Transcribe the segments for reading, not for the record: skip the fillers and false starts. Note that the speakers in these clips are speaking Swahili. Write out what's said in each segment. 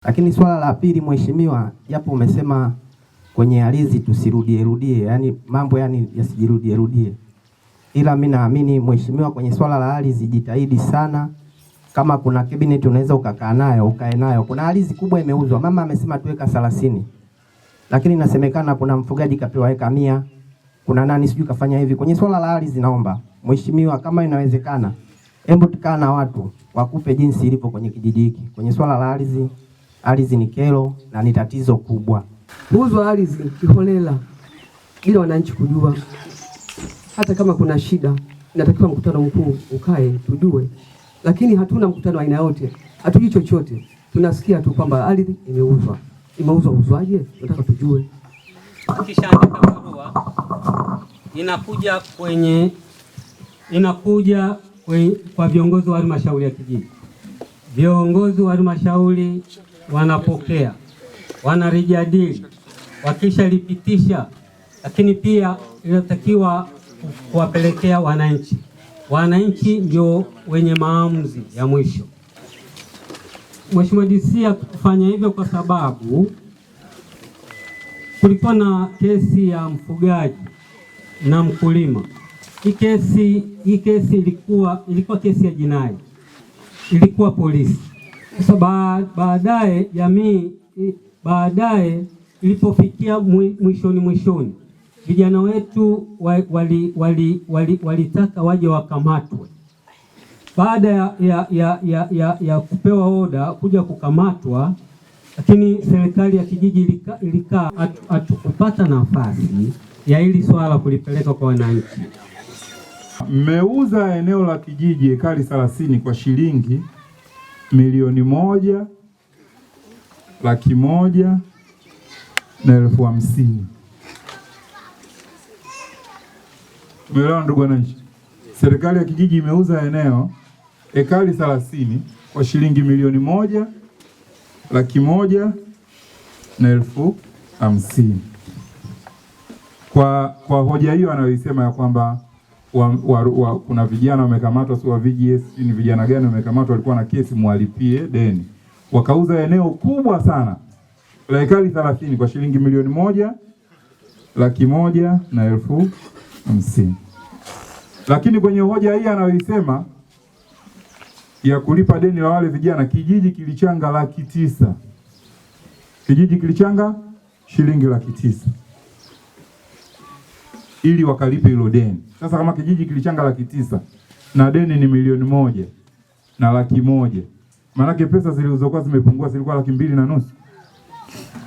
Lakini swala la pili, mheshimiwa, japo umesema kwenye ardhi tusirudie, yani mambo yasijirudie, ila mimi naamini mheshimiwa, kwenye swala la ardhi jitahidi sana. Kama kuna cabinet unaweza ukakaa nayo, ukae nayo. Kuna ardhi kubwa imeuzwa, mama amesema tuweka 30, lakini inasemekana kuna mfugaji kapewa eka 100, kuna nani sijui kafanya hivi. Kwenye swala la ardhi naomba mheshimiwa, kama inawezekana, hebu tukaa na watu wakupe jinsi ilivyo kwenye kijiji hiki. Kwenye swala la ardhi ni kero na ni tatizo kubwa. Kuuzwa ardhi kiholela bila wananchi kujua. Hata kama kuna shida, inatakiwa mkutano mkuu ukae tujue. Lakini hatuna mkutano aina yote. Hatujui chochote. Tunasikia tu kwamba ardhi imeuzwa. Imeuzwa uzwaje? Tunataka tujue. Kisha andika barua inakuja kwa viongozi wa halmashauri ya kijiji. Viongozi wa halmashauri wanapokea, wanarijadili, wakisha lipitisha, lakini pia inatakiwa kuwapelekea wananchi. Wananchi ndio wenye maamuzi ya mwisho. Mheshimiwa DC kufanya hivyo kwa sababu kulikuwa na kesi ya mfugaji na mkulima. Hii kesi ilikuwa kesi ya jinai. Ilikuwa polisi. Sasa baadaye ilipofikia mwishoni vijana wetu walitaka waje wakamatwe. Baada ya kupewa oda kuja kukamatwa, lakini serikali ya kijiji ilikaa hatukupata nafasi ya hili swala kulipeleka kwa wananchi. Mmeuza eneo la kijiji ekari 30 kwa shilingi 1,150,000. Tumeelewana ndugu wananchi? Serikali ya kijiji imeuza eneo ekari 30 kwa shilingi 1,150,000. Kwa hoja hiyo anayoisema ya kwamba kuna vijana wamekamatwa, si wa VGS, ni vijana gani wamekamatwa, walikuwa na kesi, mwalipie deni. Wakauza eneo kubwa sana la ekari 30 kwa shilingi 1,150,000. Lakini kwenye hoja hii anayoisema ya kulipa deni la wale vijana, kijiji kilichanga 900,000. Kijiji kilichanga shilingi 900,000 ili wakalipe hilo deni. Sasa kama kijiji kilichanga 900,000 na deni ni 1,100,000 na 100,000, maana pesa zilizokuwa zimepungua zilikuwa 2,500,000.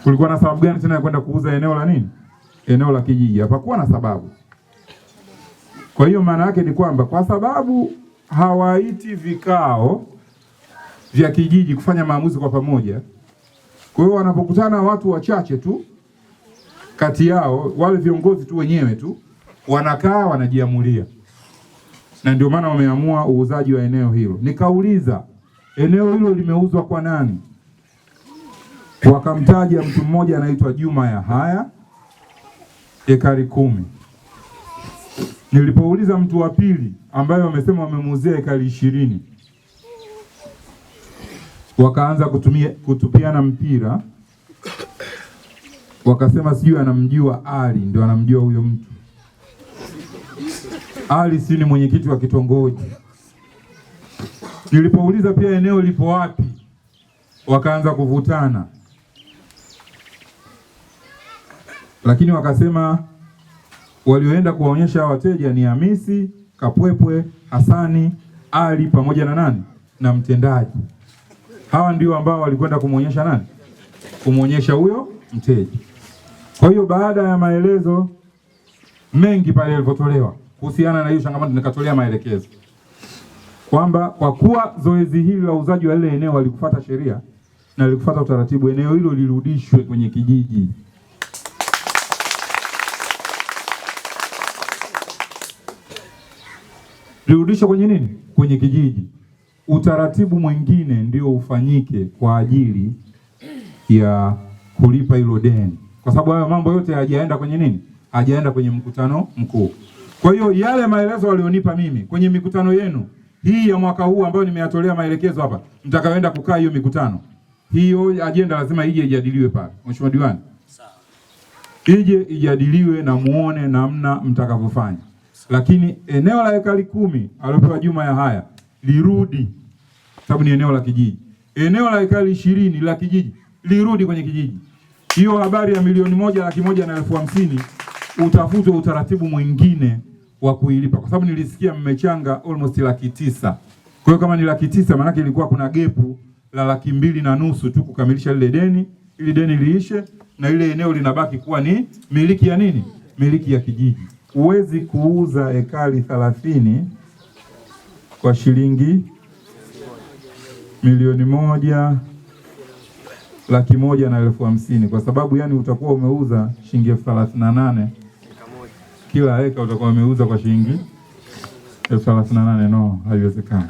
Kulikuwa na sababu gani tena ya kwenda kuuza eneo la nini? Eneo la kijiji. Hapakuwa na sababu. Kwa hiyo maana yake ni kwamba kwa sababu hawaiti vikao vya kijiji kufanya maamuzi kwa pamoja, kwa hiyo wanapokutana watu wachache tu kati yao, wale viongozi tu wenyewe tu wanakaa wanajiamulia, na ndio maana wameamua uuzaji wa eneo hilo. Nikauliza eneo hilo limeuzwa kwa nani? Wakamtaja mtu mmoja anaitwa Juma ya Haya, ekari 10. Nilipouliza mtu wa pili ambaye wamesema wamemuuzia ekari 20, wakaanza kutupiana mpira. Wakasema sijui anamjua Ali, ndio anamjua huyo mtu. Ali si ni mwenyekiti wa kitongoji. Nilipouliza pia eneo lipo wapi, wakaanza kuvutana. Lakini wakasema walioenda kuwaonyesha wateja ni Hamisi, Kapwepwe, Hasani, Ali pamoja na nani? Na mtendaji. Hawa ndio ambao walikwenda kumuonyesha nani? Kumuonyesha huyo mteja. Kwa hiyo baada ya maelezo mengi pale yalipotolewa kuhusiana na hiyo changamoto, nikatolea maelekezo kwamba kwa kuwa zoezi hili la uzaji wa ile eneo walikufuata sheria na walikufuata utaratibu, eneo hilo lirudishwe kwenye kijiji. Lirudishwe kwenye nini? Kwenye kijiji. Utaratibu mwingine ndio ufanyike kwa ajili ya kulipa hilo deni, kwa sababu hayo mambo yote hajaenda kwenye nini? Hajaenda kwenye mkutano mkuu. Kwa hiyo yale maelezo walionipa mimi kwenye mikutano yenu hii ya mwaka huu ambayo nimeyatolea maelekezo hapa, mtakaoenda kukaa hiyo mikutano, hiyo ajenda lazima ije ijadiliwe pale. Mheshimiwa Diwani, ije ijadiliwe na muone namna mtakavyofanya. Lakini eneo la ekari 10 aliyopewa Juma ya haya lirudi, sababu ni eneo la kijiji. Eneo la ekari 20 la kijiji lirudi kwenye kijiji. Hiyo habari ya 1,150,000 utafutwe utaratibu mwingine wa kuilipa, kwa sababu nilisikia mmechanga almost 900,000. Kwa hiyo kama ni 900,000 maana ilikuwa kuna gepu la 2,500,000 tu kukamilisha lile deni, ili deni liishe na ile eneo linabaki kuwa ni miliki ya nini? Miliki ya kijiji. Huwezi kuuza ekari 30 kwa shilingi 1,150,000 kwa sababu yani utakuwa umeuza shilingi 38,000 kila eka, utakuwa umeuza kwa shilingi 38,000. No, haiwezekani.